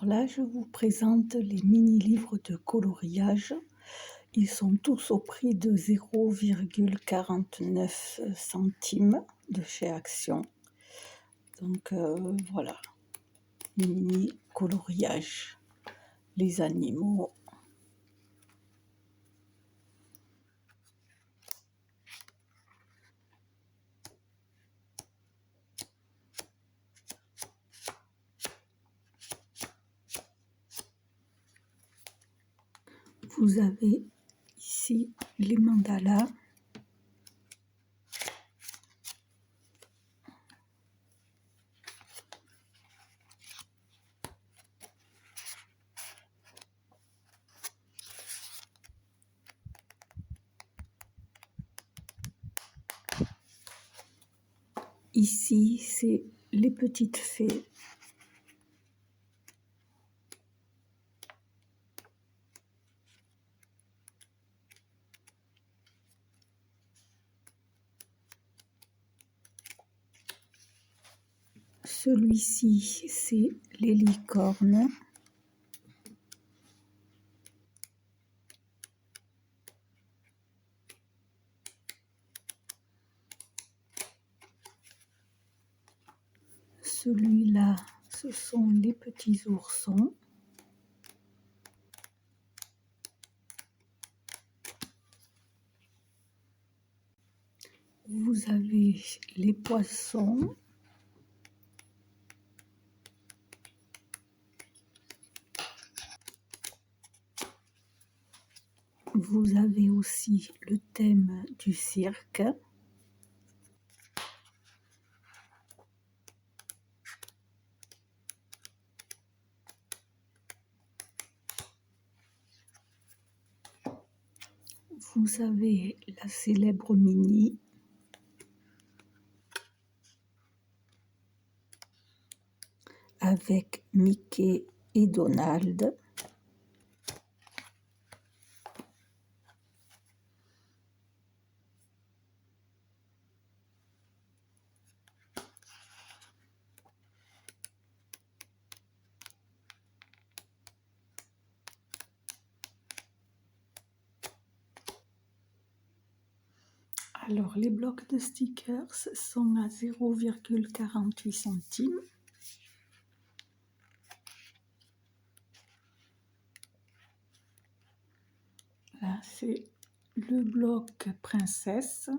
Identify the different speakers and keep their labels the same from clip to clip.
Speaker 1: Alors là, je vous présente les mini-livres de coloriage. Ils sont tous au prix de 0,49 centimes de chez Action. Donc voilà, mini coloriage, les animaux. Vous avez ici les mandalas. Ici, c'est les petites fées. Celui-ci, c'est les licornes. Celui-là, ce sont les petits oursons. Vous avez les poissons. Vous avez aussi le thème du cirque. Vous avez la célèbre Minnie. Avec Mickey et Donald. Alors, les blocs de stickers sont à 0,48 centimes. Là, c'est le bloc princesse.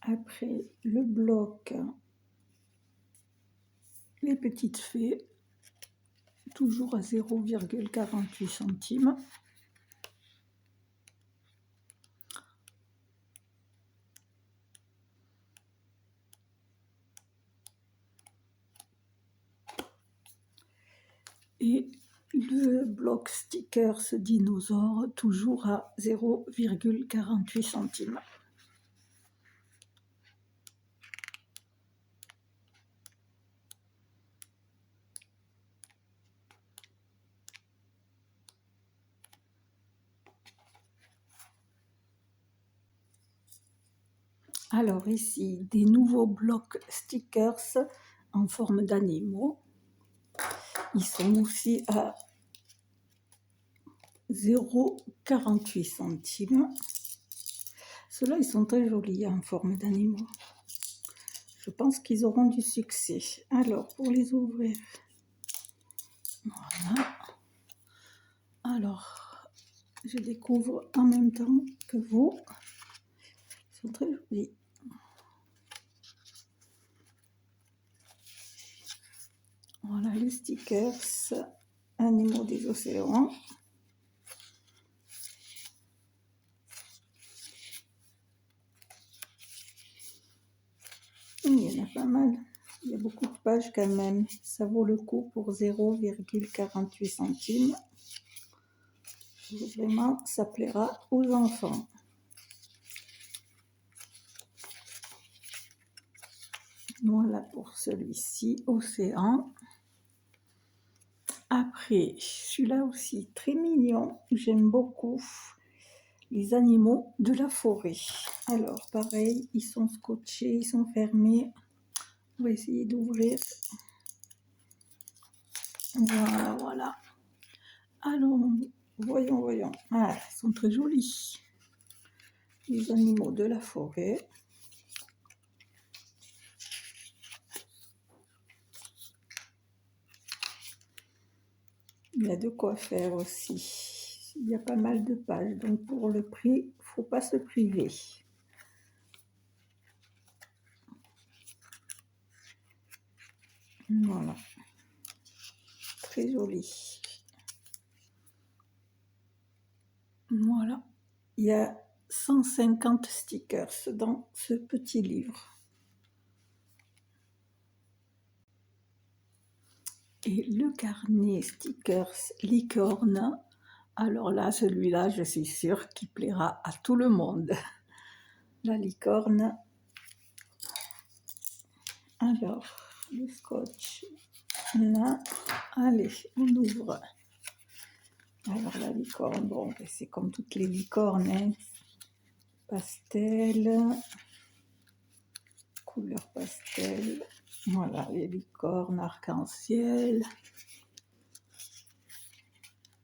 Speaker 1: Après, le bloc les petites fées, toujours à 0,48 centimes. Et le bloc stickers dinosaure, toujours à 0,48 centimes. Alors ici, des nouveaux blocs stickers en forme d'animaux. Ils sont aussi à 0,48 centimes. Ceux-là, ils sont très jolis en forme d'animaux. Je pense qu'ils auront du succès. Alors, pour les ouvrir, voilà. Alors, je découvre en même temps que vous. Ils sont très jolis. Voilà les stickers animaux des océans. Il y en a pas mal. Il y a beaucoup de pages quand même. Ça vaut le coup pour 0,48 centimes. Vraiment, ça plaira aux enfants. Voilà pour celui-ci, Océan. Après, celui-là aussi, très mignon. J'aime beaucoup les animaux de la forêt. Alors, pareil, ils sont scotchés, ils sont fermés. On va essayer d'ouvrir. Voilà, voilà. Allons, voyons. Ah, ils sont très jolis. Les animaux de la forêt. Il y a de quoi faire aussi. Il y a pas mal de pages. Donc pour le prix, il ne faut pas se priver. Voilà. Très joli. Voilà. Il y a 150 stickers dans ce petit livre. Et le carnet stickers licorne, alors là, celui-là, je suis sûre qu'il plaira à tout le monde. La licorne. Alors, le scotch. Là, allez, on ouvre. Alors la licorne, bon, c'est comme toutes les licornes, hein. Pastel, couleur pastel. Voilà, les licornes arc-en-ciel.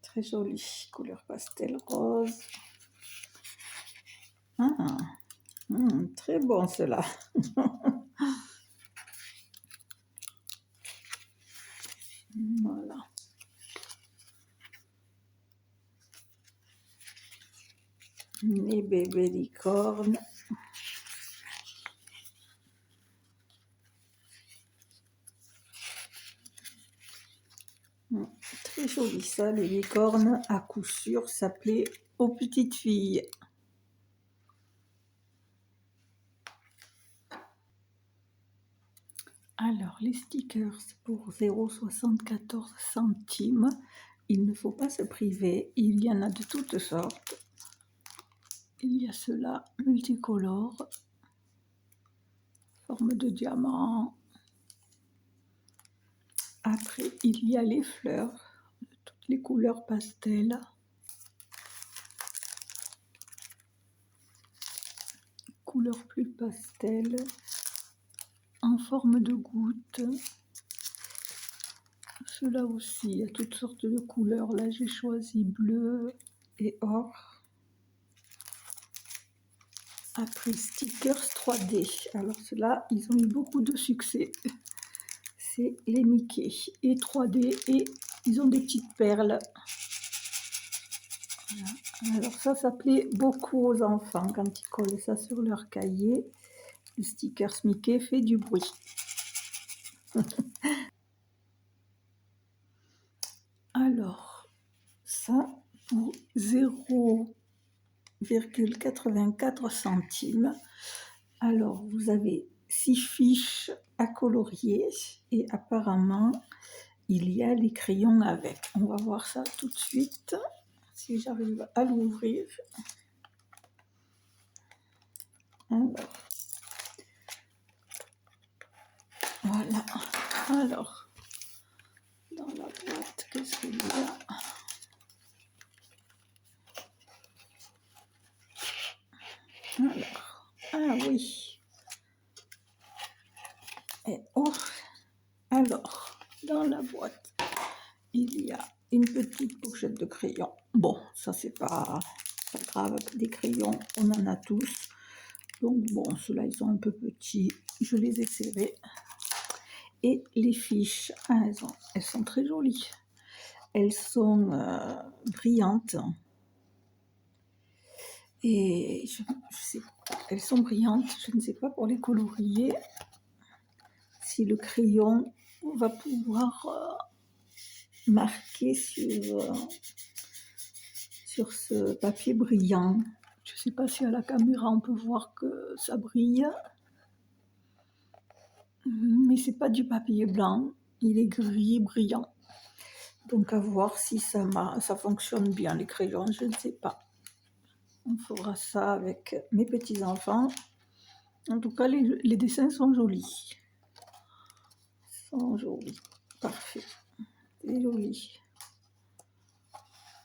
Speaker 1: Très joli, couleur pastel rose. Ah, très bon cela. Voilà. Les bébés licornes. Très joli ça, les licornes, à coup sûr, ça plaît aux petites filles. Alors, les stickers pour 0,74 centimes. Il ne faut pas se priver, il y en a de toutes sortes. Il y a ceux-là multicolores, forme de diamant. Après, il y a les fleurs, de toutes les couleurs pastel. Couleur plus pastel, en forme de goutte. Ceux-là aussi, il y a toutes sortes de couleurs. Là, j'ai choisi bleu et or. Après, stickers 3D. Alors, ceux-là, ils ont eu beaucoup de succès. C'est les Mickey et 3D et ils ont des petites perles. Voilà. Alors, ça plaît beaucoup aux enfants quand ils collent ça sur leur cahier. Le stickers Mickey fait du bruit. Alors, ça pour 0,84 centimes. Alors, vous avez 6 fiches à colorier et apparemment, il y a les crayons avec. On va voir ça tout de suite, si j'arrive à l'ouvrir. Alors, voilà. Alors, dans la boîte, qu'est-ce qu'il y a? Alors, ah oui. Et oh, alors, dans la boîte, il y a une petite pochette de crayons. Bon, ça c'est pas grave, des crayons, on en a tous. Donc bon, ceux-là, ils sont un peu petits, je les ai serrés. Et les fiches, ah, elles sont très jolies. Elles sont brillantes. Et je sais pas, elles sont brillantes, je ne sais pas pour les colorier si le crayon va pouvoir marquer sur ce papier brillant. Je ne sais pas si à la caméra on peut voir que ça brille, mais c'est pas du papier blanc, il est gris brillant. Donc à voir si ça fonctionne bien les crayons, je ne sais pas. On fera ça avec mes petits-enfants. En tout cas, les dessins sont jolis. Sont jolis. Parfait. C'est joli.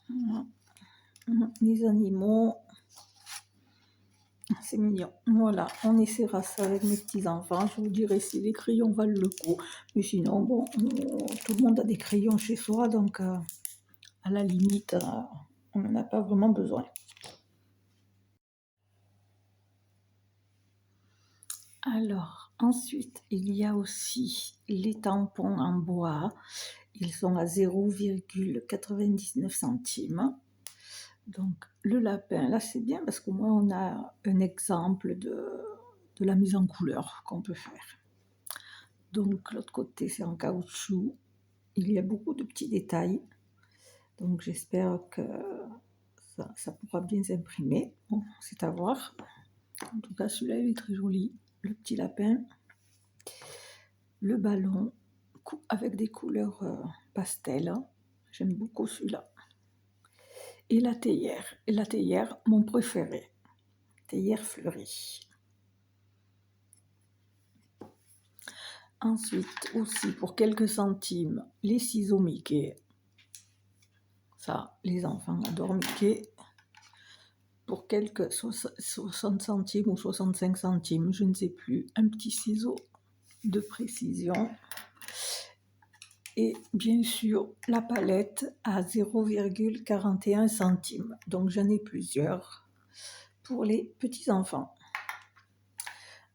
Speaker 1: Voilà. Les animaux. C'est mignon. Voilà, on essaiera ça avec mes petits-enfants. Je vous dirai si les crayons valent le coup. Mais sinon, bon, tout le monde a des crayons chez soi, donc à la limite, on n'en a pas vraiment besoin. Alors, ensuite, il y a aussi les tampons en bois. Ils sont à 0,99 centimes. Donc, le lapin, là, c'est bien parce qu'au moins, on a un exemple de la mise en couleur qu'on peut faire. Donc, l'autre côté, c'est en caoutchouc. Il y a beaucoup de petits détails. Donc, j'espère que ça pourra bien s'imprimer. Bon, c'est à voir. En tout cas, celui-là, il est très joli. Le petit lapin. Le ballon avec des couleurs pastel. J'aime beaucoup celui-là. Et la théière. Et la théière, mon préféré. Théière fleurie. Ensuite, aussi, pour quelques centimes, les ciseaux Mickey. Ça, les enfants adorent Mickey. Pour quelques 60 centimes ou 65 centimes, je ne sais plus, un petit ciseau de précision. Et bien sûr, la palette à 0,41 centimes. Donc, j'en ai plusieurs pour les petits-enfants.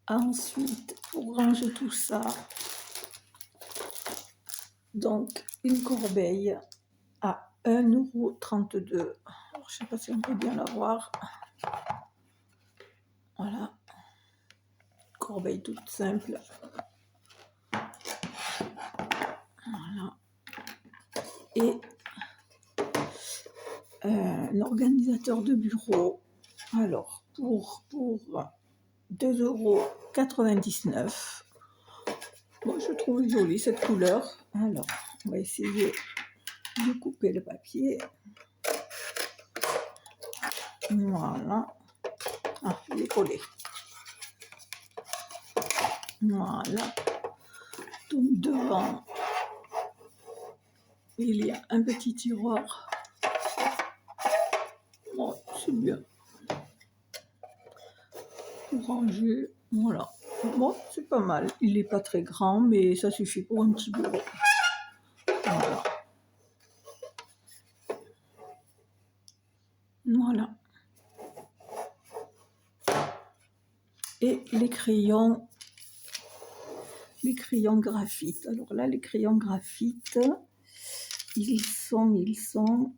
Speaker 1: Ensuite, pour ranger tout ça, donc une corbeille à 1,32 €. Alors, je ne sais pas si on peut bien la voir. Voilà. Corbeille toute simple. Voilà. Et un organisateur de bureau. Alors, pour 2,99 €. Moi, je trouve jolie cette couleur. Alors, on va essayer de couper le papier. Voilà. Ah, il est collé. Voilà. Donc, devant, il y a un petit tiroir. Oh, c'est bien. Pour ranger, voilà. Bon, c'est pas mal. Il n'est pas très grand, mais ça suffit pour un petit bureau. Voilà. Voilà. Et les crayons graphite. Alors là, les crayons graphite, ils sont,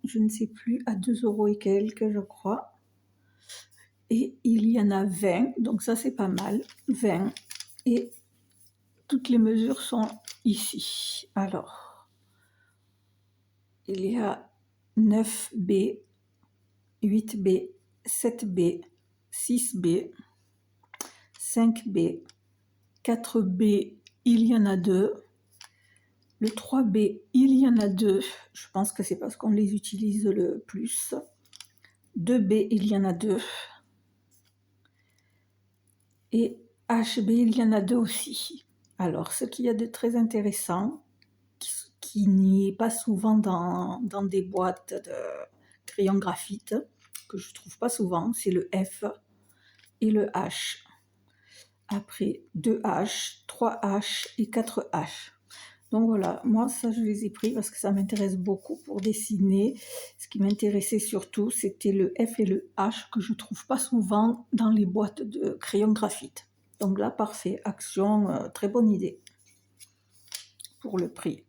Speaker 1: je ne sais plus, à 2 € et quelques, je crois. Et il y en a 20, donc ça c'est pas mal, 20. Et toutes les mesures sont ici. Alors, il y a 9B, 8B, 7B, 6B, 5B, 4B, il y en a 2. Le 3B, il y en a 2. Je pense que c'est parce qu'on les utilise le plus. 2B, il y en a 2. Et HB, il y en a 2 aussi. Alors, ce qu'il y a de très intéressant, qui n'y est pas souvent dans des boîtes de crayons graphite, que je ne trouve pas souvent, c'est le F et le H. Après, 2H, 3H et 4H. Donc voilà, moi ça je les ai pris parce que ça m'intéresse beaucoup pour dessiner. Ce qui m'intéressait surtout, c'était le F et le H que je ne trouve pas souvent dans les boîtes de crayons graphite. Donc là, parfait, action, très bonne idée pour le prix.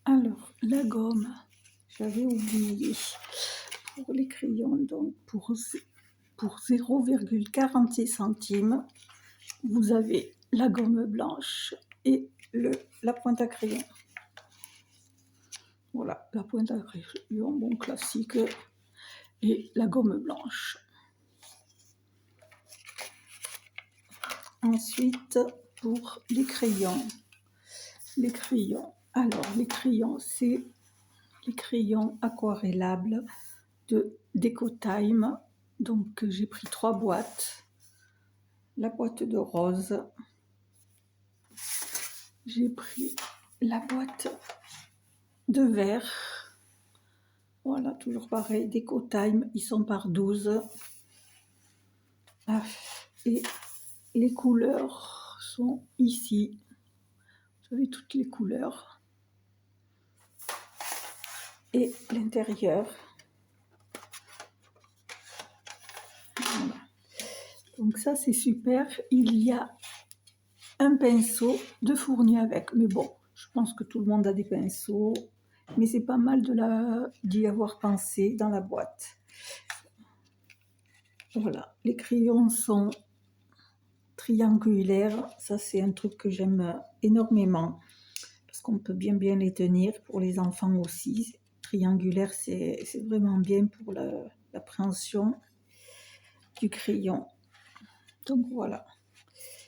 Speaker 1: Alors, la gomme, j'avais oublié. Pour les crayons, donc pour 0,40 centimes, vous avez la gomme blanche et la pointe à crayon. Voilà, la pointe à crayon, bon classique, et la gomme blanche. Ensuite, pour les crayons. Alors, les crayons, c'est les crayons aquarellables de Decotime. Donc, j'ai pris 3 boîtes. La boîte de rose. J'ai pris la boîte de vert. Voilà, toujours pareil, Déco Time, ils sont par 12. Ah, et les couleurs sont ici. Vous avez toutes les couleurs. Et l'intérieur. Voilà. Donc ça, c'est super. Il y a un pinceau de fourni avec. Mais bon, je pense que tout le monde a des pinceaux. Mais c'est pas mal d'y avoir pensé dans la boîte. Voilà, les crayons sont triangulaires. Ça, c'est un truc que j'aime énormément. Parce qu'on peut bien les tenir. Pour les enfants aussi. Triangulaire, c'est vraiment bien pour l'appréhension du crayon. Donc voilà.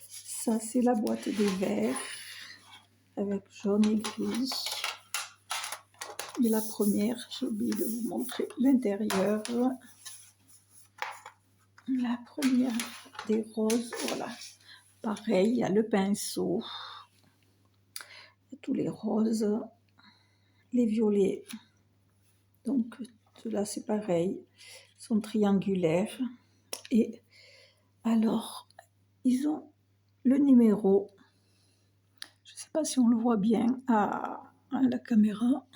Speaker 1: Ça, c'est la boîte des verres. Avec jaune et gris. Et la première, j'ai oublié de vous montrer l'intérieur. La première des roses, voilà. Pareil, il y a le pinceau. Il y a tous les roses, les violets. Donc, ceux-là, c'est pareil. Ils sont triangulaires. Et alors, ils ont le numéro. Je ne sais pas si on le voit bien à la caméra.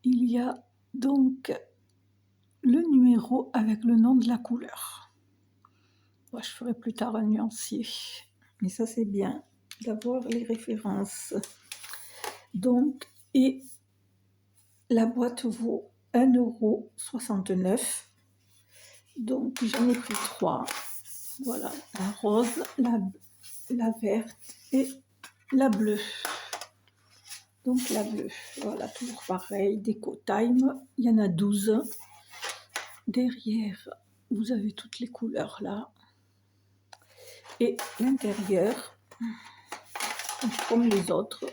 Speaker 1: Il y a donc le numéro avec le nom de la couleur. Moi, je ferai plus tard un nuancier. Mais ça, c'est bien d'avoir les références. Donc, et la boîte vaut 1,69 €. Donc, j'en ai pris 3. Voilà, la rose, la verte et la bleue. Donc, la bleue, voilà, toujours pareil, Déco Time, il y en a 12. Derrière, vous avez toutes les couleurs là. Et l'intérieur, comme les autres,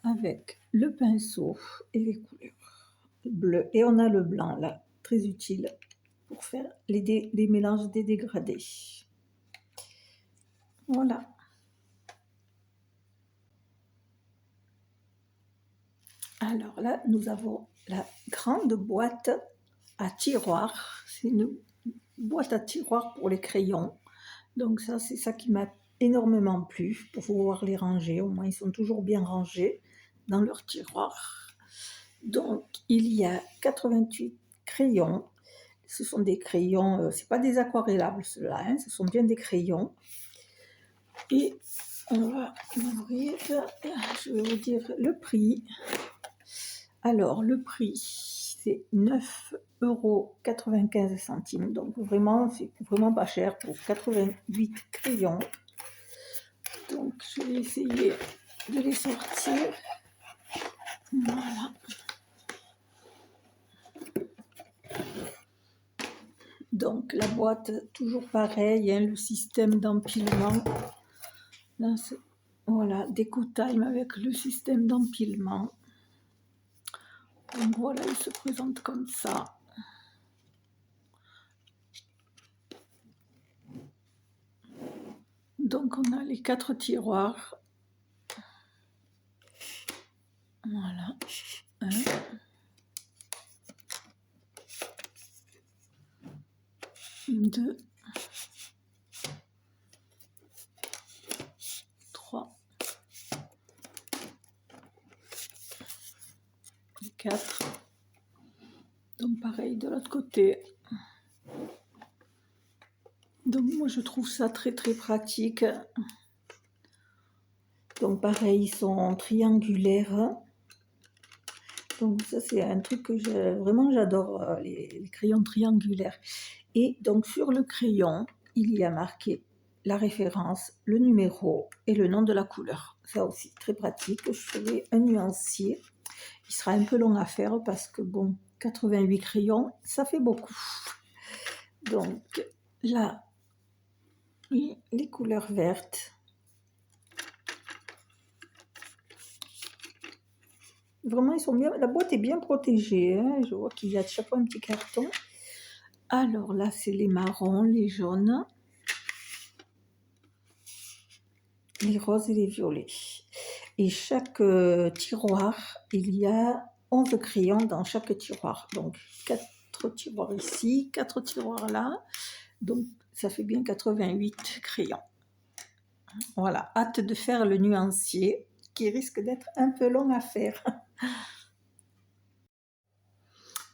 Speaker 1: avec le pinceau et les couleurs bleues. Et on a le blanc là, très utile pour faire les mélanges des dégradés. Voilà. Alors là, nous avons la grande boîte à tiroirs. C'est une boîte à tiroirs pour les crayons. Donc ça, c'est ça qui m'a énormément plu, pour pouvoir les ranger. Au moins, ils sont toujours bien rangés dans leur tiroir. Donc, il y a 88 crayons. Ce sont des crayons, c'est pas des aquarellables ceux-là, hein, ce sont bien des crayons. Et on va ouvrir, je vais vous dire le prix. Alors, le prix, c'est 9,95 €. Donc, vraiment, c'est vraiment pas cher pour 88 crayons. Donc, je vais essayer de les sortir. Voilà. Donc, la boîte, toujours pareil, hein, le système d'empilement. Là, voilà, Déco Time avec le système d'empilement. Donc voilà, il se présente comme ça. Donc on a les 4 tiroirs. Voilà. 1, 2, 3, 4. Donc pareil de l'autre côté. Donc moi je trouve ça très pratique. Donc pareil, ils sont triangulaires. Donc ça c'est un truc que vraiment j'adore, les crayons triangulaires. Et donc sur le crayon, il y a marqué la référence, le numéro et le nom de la couleur. Ça aussi très pratique. Je ferai un nuancier. Il sera un peu long à faire parce que bon, 88 crayons, ça fait beaucoup. Donc là, les couleurs vertes. Vraiment, ils sont bien. La boîte est bien protégée, hein. Je vois qu'il y a de chaque fois un petit carton. Alors là, c'est les marrons, les jaunes, les roses et les violets. Et chaque tiroir, il y a 11 crayons dans chaque tiroir. Donc 4 tiroirs ici, 4 tiroirs là. Donc ça fait bien 88 crayons. Voilà, hâte de faire le nuancier qui risque d'être un peu long à faire.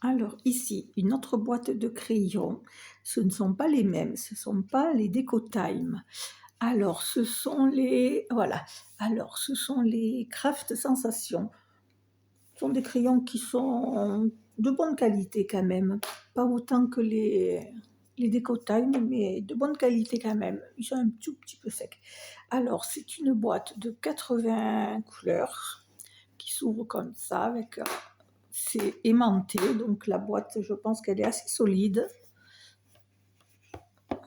Speaker 1: Alors ici, une autre boîte de crayons. Ce ne sont pas les mêmes, ce ne sont pas les Déco-Time. Alors ce sont les... Voilà, alors ce sont les Craft Sensation. Ce sont des crayons qui sont de bonne qualité quand même. Pas autant que les Déco-Time, mais de bonne qualité quand même. Ils sont un tout petit peu secs. Alors c'est une boîte de 80 couleurs qui s'ouvre comme ça avec... C'est aimanté, donc la boîte, je pense qu'elle est assez solide.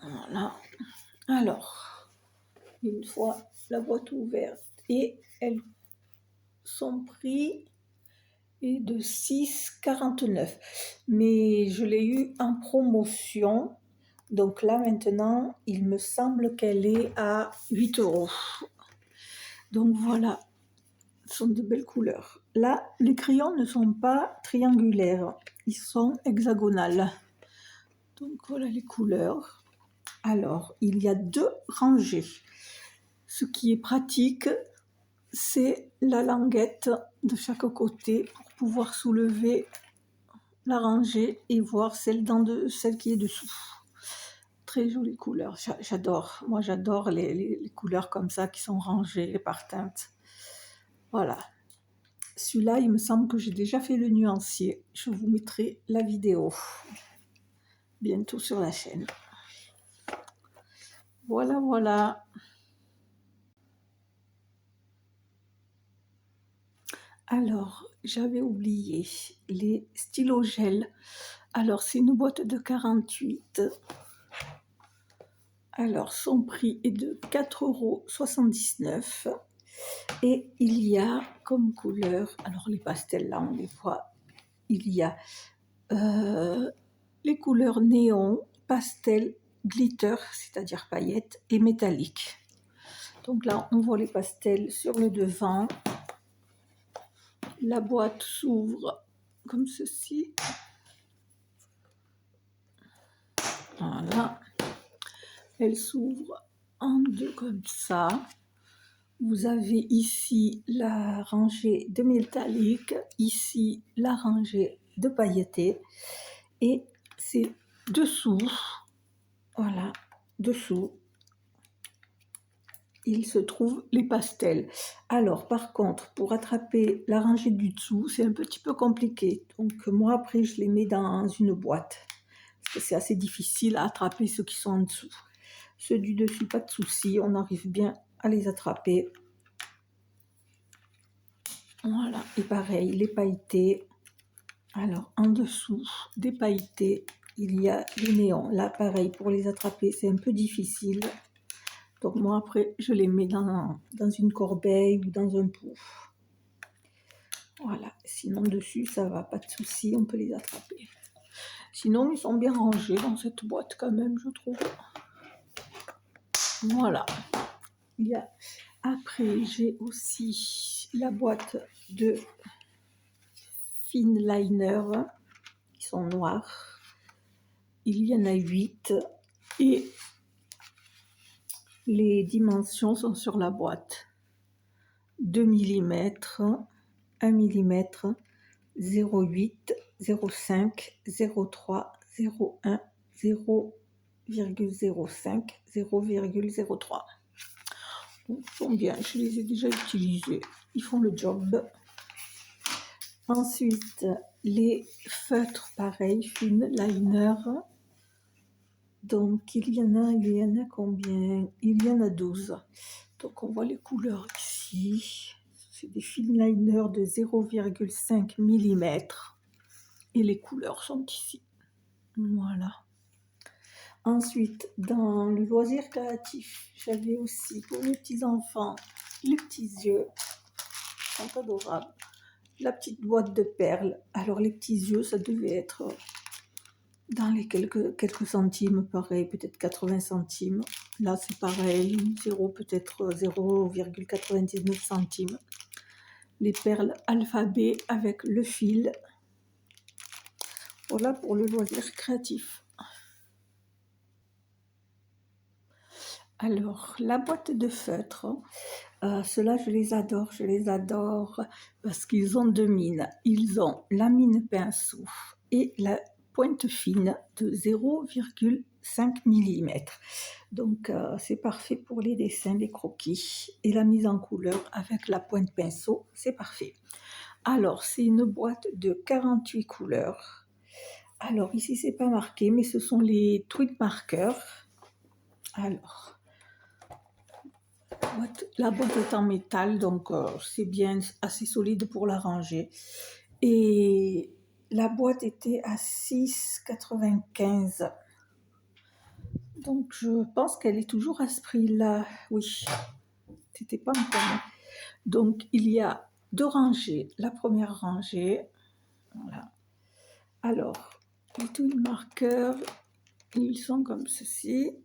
Speaker 1: Voilà. Alors, une fois la boîte ouverte, et son prix est de 6,49 €. Mais je l'ai eu en promotion. Donc là, maintenant, il me semble qu'elle est à 8 €. Donc voilà, ce sont de belles couleurs. Là, les crayons ne sont pas triangulaires, ils sont hexagonales. Donc voilà les couleurs. Alors, il y a 2 rangées. Ce qui est pratique, c'est la languette de chaque côté pour pouvoir soulever la rangée et voir celle qui est dessous. Très jolie couleur, j'adore. Moi, j'adore les couleurs comme ça qui sont rangées par teinte. Voilà. Celui-là, il me semble que j'ai déjà fait le nuancier. Je vous mettrai la vidéo bientôt sur la chaîne. Voilà, voilà. Alors, j'avais oublié les stylos gel. Alors, c'est une boîte de 48. Alors, son prix est de 4,79 €. Et il y a comme couleur, alors les pastels là, on les voit, il y a les couleurs néon, pastel, glitter, c'est-à-dire paillettes, et métallique. Donc là, on voit les pastels sur le devant. La boîte s'ouvre comme ceci. Voilà. Elle s'ouvre en deux comme ça. Vous avez ici la rangée de métallique, ici la rangée de pailletés. Et c'est dessous, voilà, dessous, il se trouve les pastels. Alors, par contre, pour attraper la rangée du dessous, c'est un petit peu compliqué. Donc, moi, après, je les mets dans une boîte. Parce que c'est assez difficile à attraper ceux qui sont en dessous. Ceux du dessus, pas de souci, on arrive bien à les attraper. Voilà, et pareil, les pailletés. Alors, en dessous des pailletés, il y a les néons. Là, pareil, pour les attraper, c'est un peu difficile. Donc moi, après, je les mets dans une corbeille ou dans un pot. Voilà, sinon dessus, ça va, pas de souci, on peut les attraper. Sinon, ils sont bien rangés dans cette boîte quand même, je trouve. Voilà. Après, j'ai aussi la boîte de Finliner qui sont noirs. Il y en a 8 et les dimensions sont sur la boîte. 2 mm, 1 mm, 0,8, 0,5, 0,3, 0,1, 0,05, 0,03. Ils sont bien, je les ai déjà utilisés, ils font le job. Ensuite, les feutres, pareil, Finliner. Donc, il y en a combien? Il y en a 12. Donc, on voit les couleurs ici. C'est des Finliner de 0,5 mm. Et les couleurs sont ici. Voilà. Ensuite, dans le loisir créatif, j'avais aussi pour les petits-enfants les petits yeux. Ils sont adorables. La petite boîte de perles. Alors, les petits yeux, ça devait être dans les quelques centimes, pareil, peut-être 80 centimes. Là, c'est pareil, peut-être 0,99 centimes. les perles alphabet avec le fil. Voilà pour le loisir créatif. Alors, la boîte de feutres, ceux-là je les adore parce qu'ils ont deux mines. Ils ont la mine pinceau et la pointe fine de 0,5 mm. Donc c'est parfait pour les dessins, les croquis et la mise en couleur avec la pointe pinceau, c'est parfait. Alors, c'est une boîte de 48 couleurs. Alors, ici, c'est pas marqué, mais ce sont les tweed markers. Alors, la boîte est en métal, donc c'est bien assez solide pour la ranger. Et la boîte était à 6,95 €. Donc, je pense qu'elle est toujours à ce prix-là. Oui, c'était pas encore. Donc, il y a deux rangées. La première rangée, voilà. Alors, les tweed markers, ils sont comme ceci.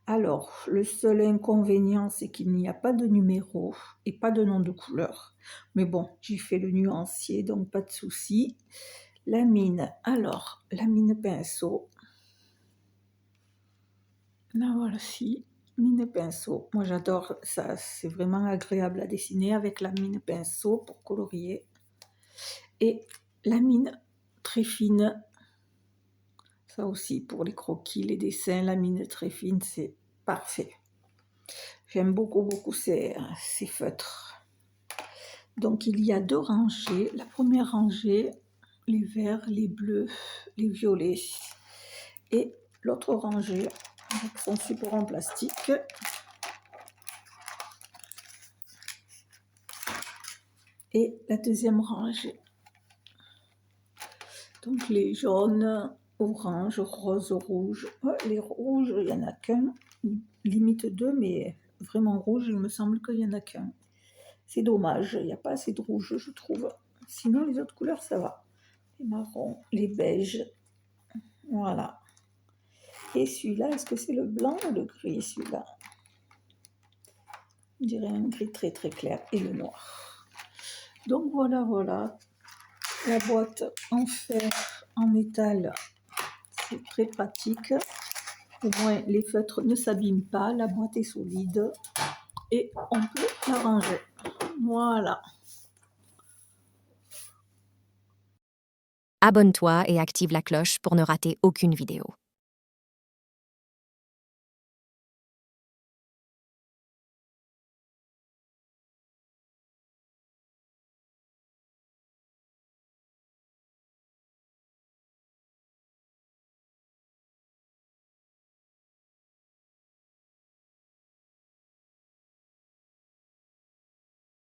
Speaker 1: Alors, le seul inconvénient, c'est qu'il n'y a pas de numéro et pas de nom de couleur. Mais bon, j'ai fait le nuancier, donc pas de souci. La mine, alors, la mine pinceau. La voici, mine pinceau. Moi, j'adore ça, c'est vraiment agréable à dessiner avec la mine pinceau pour colorier. Et la mine très fine. Ça aussi, pour les croquis, les dessins, la mine très fine, c'est parfait. J'aime beaucoup ces feutres. Donc, il y a deux rangées. La première rangée, les verts, les bleus, les violets. Et l'autre rangée, avec son support en plastique. Et la deuxième rangée. Donc, les jaunes, orange, rose, rouge. Les rouges, il n'y en a qu'un. Limite deux, mais vraiment rouge, il me semble qu'il n'y en a qu'un. C'est dommage, il n'y a pas assez de rouge, je trouve. Sinon, les autres couleurs, ça va. Les marrons, les beiges. Voilà. Et celui-là, est-ce que c'est le blanc ou le gris, celui-là? On dirait un gris très clair. Et le noir. Donc, voilà. La boîte en fer, en métal, c'est très pratique. Au moins, les feutres ne s'abîment pas. La boîte est solide. Et on peut la ranger. Voilà.
Speaker 2: Abonne-toi et active la cloche pour ne rater aucune vidéo.